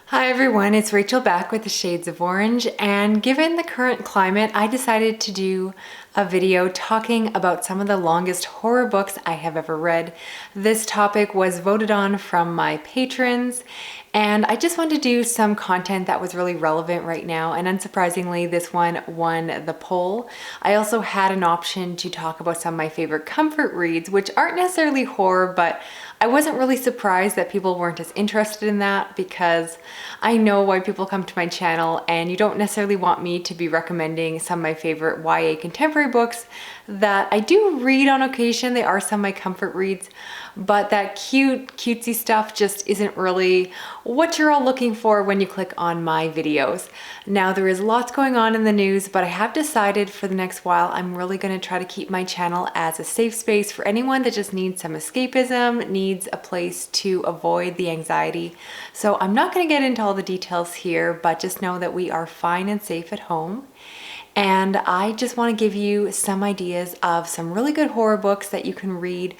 Hi everyone, it's Rachel back with the Shades of Orange, and given the current climate, I decided to do a video talking about some of the longest horror books I have ever read. This topic was voted on from my patrons, and I just wanted to do some content that was really relevant right now, and unsurprisingly, this one won the poll. I also had an option to talk about some of my favorite comfort reads, which aren't necessarily horror, but I wasn't really surprised that people weren't as interested in that because I know why people come to my channel, and you don't necessarily want me to be recommending some of my favorite YA contemporary books that I do read on occasion. They are some of my comfort reads, but that cutesy stuff just isn't really what you're all looking for when you click on my videos. Now, there is lots going on in the news, but I have decided for the next while I'm really going to try to keep my channel as a safe space for anyone that just needs some escapism, needs a place to avoid the anxiety. So I'm not going to get into all the details here, but just know that we are fine and safe at home. And I just want to give you some ideas of some really good horror books that you can read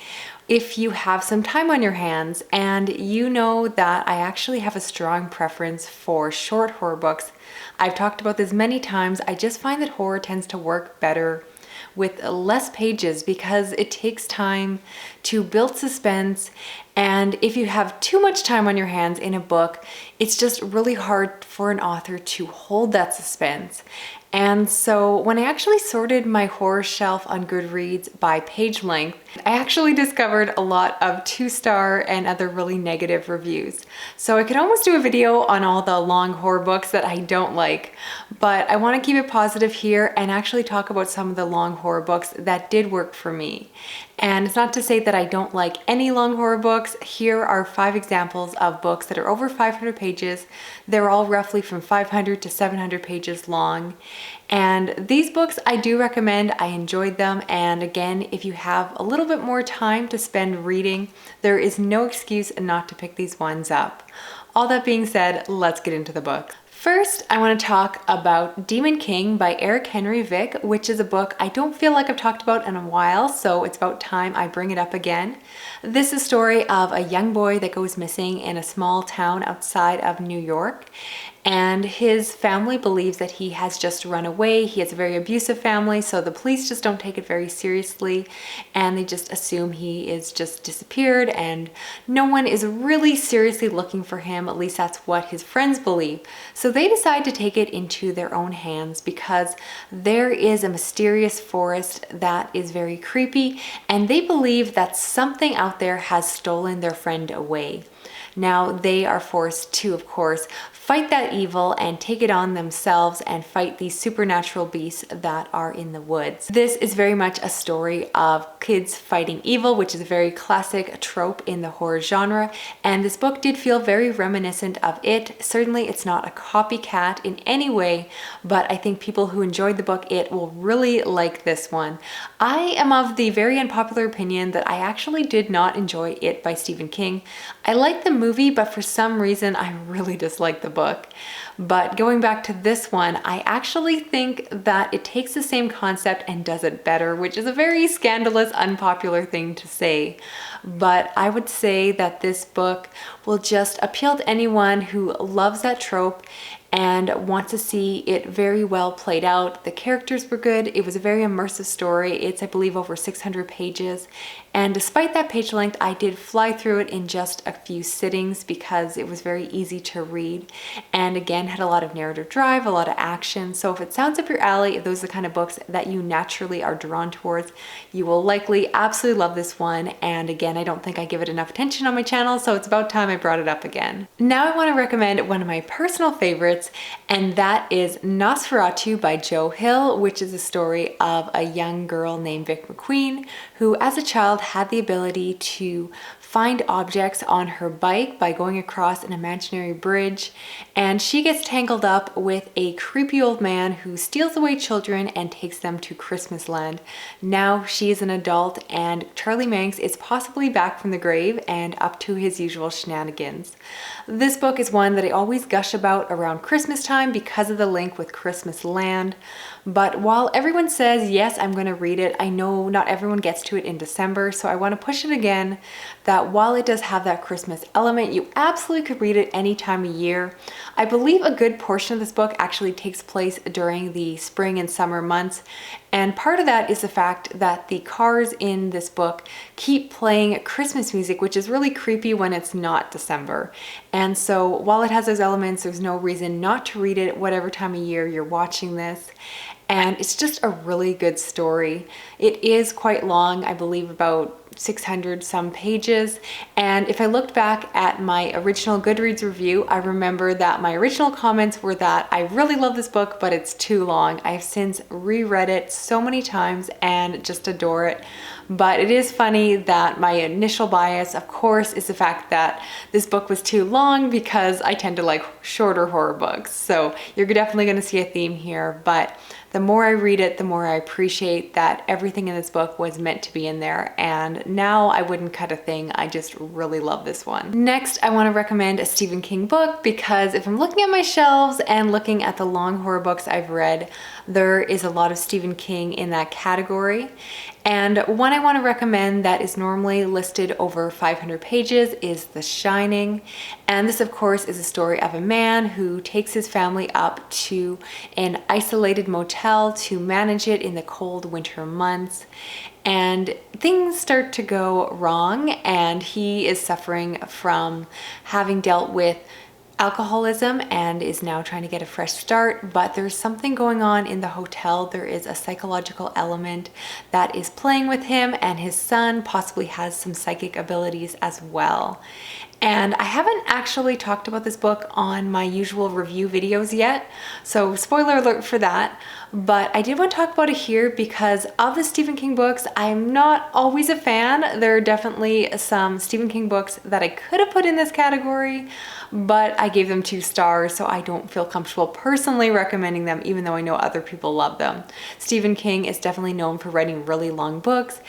if you have some time on your hands. And you know that I actually have a strong preference for short horror books. I've talked about this many times. I just find that horror tends to work better with less pages because it takes time to build suspense. And if you have too much time on your hands in a book, it's just really hard for an author to hold that suspense. And so when I actually sorted my horror shelf on Goodreads by page length, I actually discovered a lot of 2-star and other really negative reviews. So I could almost do a video on all the long horror books that I don't like, but I want to keep it positive here and actually talk about some of the long horror books that did work for me. And it's not to say that I don't like any long horror books. Here are 5 examples of books that are over 500 pages. They're all roughly from 500 to 700 pages long. And these books I do recommend. I enjoyed them. And again, if you have a little bit more time to spend reading, there is no excuse not to pick these ones up. All that being said, let's get into the book. First, I want to talk about Demon King by Eric Henry Vick, which is a book I don't feel like I've talked about in a while, so it's about time I bring it up again. This is a story of a young boy that goes missing in a small town outside of New York. And his family believes that he has just run away. He has a very abusive family, so the police just don't take it very seriously, and they just assume he is just disappeared, and no one is really seriously looking for him. At least that's what his friends believe. So they decide to take it into their own hands because there is a mysterious forest that is very creepy, and they believe that something out there has stolen their friend away. Now they are forced to, of course, fight that evil and take it on themselves and fight these supernatural beasts that are in the woods. This is very much a story of kids fighting evil, which is a very classic trope in the horror genre. And this book did feel very reminiscent of it. Certainly it's not a copycat in any way, but I think people who enjoyed the book It will really like this one. I am of the very unpopular opinion that I actually did not enjoy It by Stephen King. I liked the movie, but for some reason I really disliked the book. But going back to this one, I actually think that it takes the same concept and does it better, which is a very scandalous, unpopular thing to say. But I would say that this book will just appeal to anyone who loves that trope and wants to see it very well played out. The characters were good. It was a very immersive story. It's, I believe, over 600 pages. And despite that page length, I did fly through it in just a few sittings because it was very easy to read. And again, had a lot of narrative drive, a lot of action. So if it sounds up your alley, if those are the kind of books that you naturally are drawn towards, you will likely absolutely love this one. And again, I don't think I give it enough attention on my channel, so it's about time I brought it up again. Now I want to recommend one of my personal favorites, and that is Nosferatu by Joe Hill, which is a story of a young girl named Vic McQueen, who as a child had the ability to find objects on her bike by going across an imaginary bridge, and she gets tangled up with a creepy old man who steals away children and takes them to Christmas land. Now she is an adult, and Charlie Manx is possibly back from the grave and up to his usual shenanigans. This book is one that I always gush about around Christmas time because of the link with Christmas Land. But while everyone says, yes, I'm going to read it, I know not everyone gets to it in December, so I want to push it again that while it does have that Christmas element, you absolutely could read it any time of year. I believe a good portion of this book actually takes place during the spring and summer months. And part of that is the fact that the cars in this book keep playing Christmas music, which is really creepy when it's not December. And so while it has those elements, there's no reason not to read it whatever time of year you're watching this. And it's just a really good story. It is quite long, I believe about 600 some pages. And if I looked back at my original Goodreads review, I remember that my original comments were that I really love this book, but it's too long. I've since reread it so many times and just adore it. But it is funny that my initial bias, of course, is the fact that this book was too long because I tend to like shorter horror books. So you're definitely going to see a theme here, but the more I read it, the more I appreciate that everything in this book was meant to be in there. And now I wouldn't cut a thing. I just really love this one. Next, I want to recommend a Stephen King book because if I'm looking at my shelves and looking at the long horror books I've read, there is a lot of Stephen King in that category. And one I want to recommend that is normally listed over 500 pages is The Shining. And this, of course, is a story of a man who takes his family up to an isolated motel to manage it in the cold winter months. And things start to go wrong, and he is suffering from having dealt with alcoholism and is now trying to get a fresh start, but there's something going on in the hotel. There is a psychological element that is playing with him, and his son possibly has some psychic abilities as well. And I haven't actually talked about this book on my usual review videos yet, so spoiler alert for that. But I did want to talk about it here because of the Stephen King books, I'm not always a fan. There are definitely some Stephen King books that I could have put in this category, but I gave them 2 stars, so I don't feel comfortable personally recommending them, even though I know other people love them. Stephen King is definitely known for writing really long books,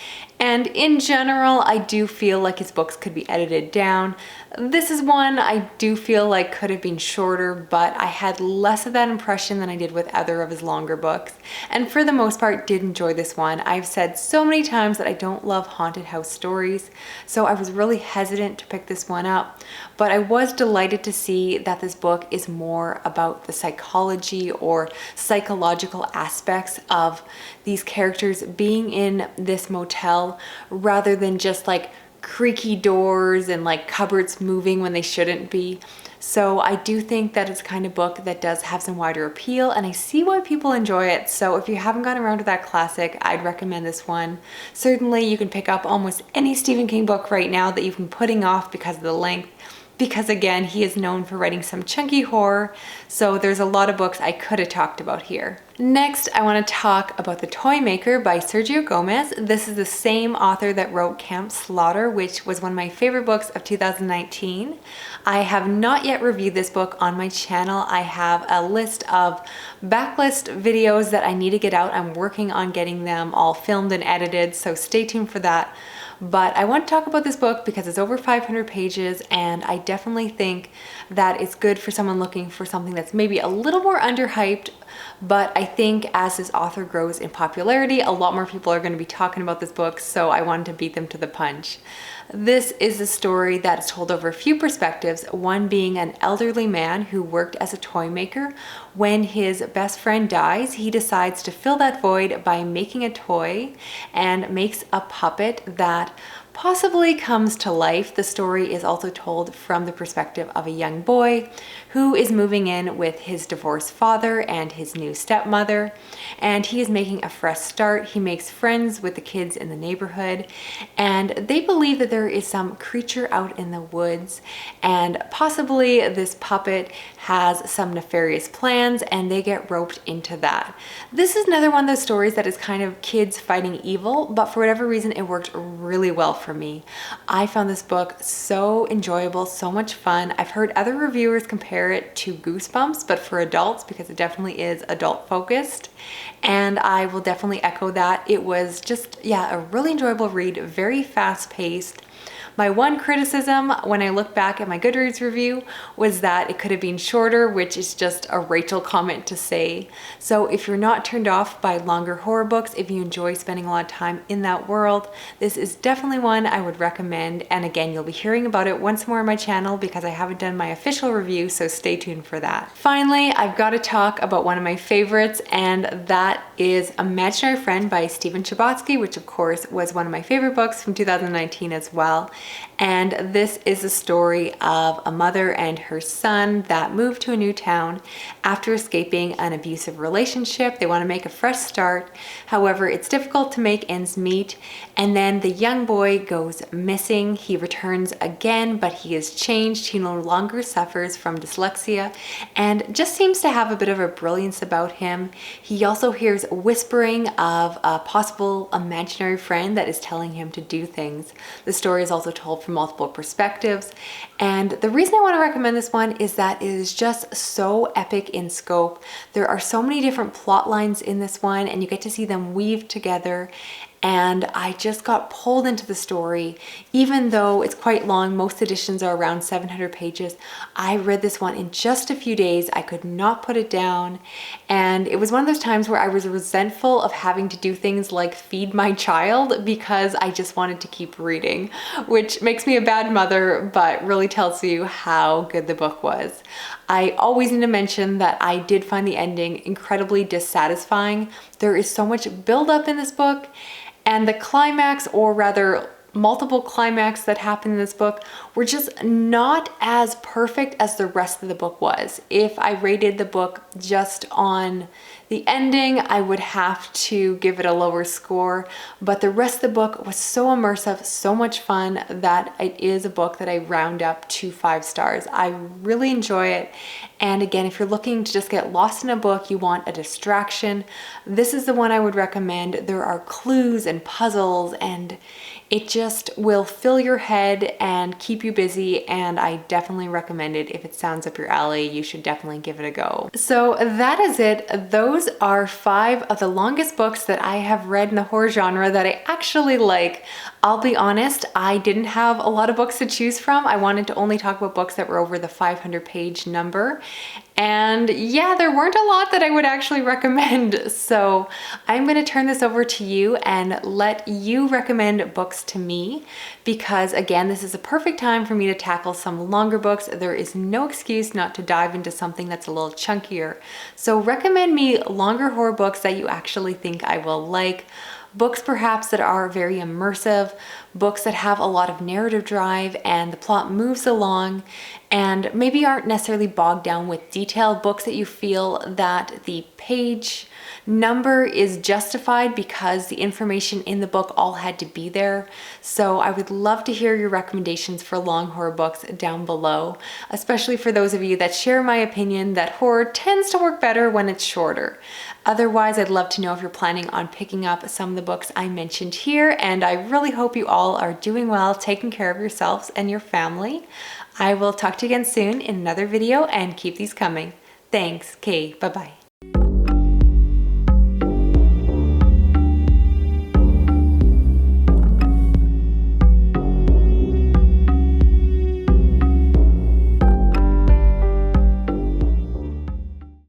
and in general, I do feel like his books could be edited down. This is one I do feel like could have been shorter, but I had less of that impression than I did with other of his longer books. And for the most part, did enjoy this one. I've said so many times that I don't love haunted house stories, so I was really hesitant to pick this one up. But I was delighted to see that this book is more about the psychology or psychological aspects of these characters being in this motel rather than just like creaky doors and like cupboards moving when they shouldn't be. So I do think that it's the kind of book that does have some wider appeal, and I see why people enjoy it. So if you haven't gotten around to that classic, I'd recommend this one. Certainly you can pick up almost any Stephen King book right now that you've been putting off because of the length, because again, he is known for writing some chunky horror, so there's a lot of books I could have talked about here. Next, I want to talk about The Toy Maker by Sergio Gomez. This is the same author that wrote Camp Slaughter, which was one of my favorite books of 2019. I have not yet reviewed this book on my channel. I have a list of backlist videos that I need to get out. I'm working on getting them all filmed and edited, so stay tuned for that. But I want to talk about this book because it's over 500 pages, and I definitely think that it's good for someone looking for something that's maybe a little more underhyped. But I think as this author grows in popularity, a lot more people are going to be talking about this book, so I wanted to beat them to the punch. This is a story that is told over a few perspectives, one being an elderly man who worked as a toy maker. When his best friend dies, he decides to fill that void by making a toy and makes a puppet that possibly comes to life. The story is also told from the perspective of a young boy who is moving in with his divorced father and his new stepmother, and he is making a fresh start. He makes friends with the kids in the neighborhood, and they believe that there is some creature out in the woods, and possibly this puppet has some nefarious plans, and they get roped into that. This is another one of those stories that is kind of kids fighting evil, but for whatever reason it worked really well for me. I found this book so enjoyable, so much fun. I've heard other reviewers compare it to Goosebumps, but for adults, because it definitely is adult focused, and I will definitely echo that. It was just, yeah, a really enjoyable read, very fast paced, My one criticism when I look back at my Goodreads review was that it could have been shorter, which is just a Rachel comment to say. So if you're not turned off by longer horror books, if you enjoy spending a lot of time in that world, this is definitely one I would recommend. And again, you'll be hearing about it once more on my channel because I haven't done my official review, so stay tuned for that. Finally, I've got to talk about one of my favorites, and that is Imaginary Friend by Stephen Chbosky, which of course was one of my favorite books from 2019 as well. And this is a story of a mother and her son that moved to a new town after escaping an abusive relationship. They want to make a fresh start. However, it's difficult to make ends meet. And then the young boy goes missing. He returns again, but he is changed. He no longer suffers from dyslexia and just seems to have a bit of a brilliance about him. He also hears whispering of a possible imaginary friend that is telling him to do things. The story is also told from multiple perspectives. And the reason I want to recommend this one is that it is just so epic in scope. There are so many different plot lines in this one, and you get to see them weave together. And I just got pulled into the story. Even though it's quite long, most editions are around 700 pages. I read this one in just a few days. I could not put it down. And it was one of those times where I was resentful of having to do things like feed my child because I just wanted to keep reading, which makes me a bad mother, but really tells you how good the book was. I always need to mention that I did find the ending incredibly dissatisfying. There is so much buildup in this book, and the climax, or rather multiple climax that happened in this book, were just not as perfect as the rest of the book was. If I rated the book just on the ending, I would have to give it a lower score, but the rest of the book was so immersive, so much fun, that it is a book that I round up to 5 stars. I really enjoy it. And again, if you're looking to just get lost in a book, you want a distraction, this is the one I would recommend. There are clues and puzzles, and it just will fill your head and keep you busy, and I definitely recommend it. If it sounds up your alley, you should definitely give it a go. So that is it. Those are 5 of the longest books that I have read in the horror genre that I actually like. I'll be honest, I didn't have a lot of books to choose from. I wanted to only talk about books that were over the 500-page number. And yeah, there weren't a lot that I would actually recommend. So I'm going to turn this over to you and let you recommend books to me, because again, this is a perfect time for me to tackle some longer books. There is no excuse not to dive into something that's a little chunkier. So recommend me longer horror books that you actually think I will like. Books perhaps that are very immersive, books that have a lot of narrative drive and the plot moves along and maybe aren't necessarily bogged down with detail, books that you feel that the page number is justified because the information in the book all had to be there. So I would love to hear your recommendations for long horror books down below, especially for those of you that share my opinion that horror tends to work better when it's shorter. Otherwise, I'd love to know if you're planning on picking up some of the books I mentioned here, and I really hope you all are doing well, taking care of yourselves and your family. I will talk to you again soon in another video, and keep these coming. Thanks, Kay. Bye-bye.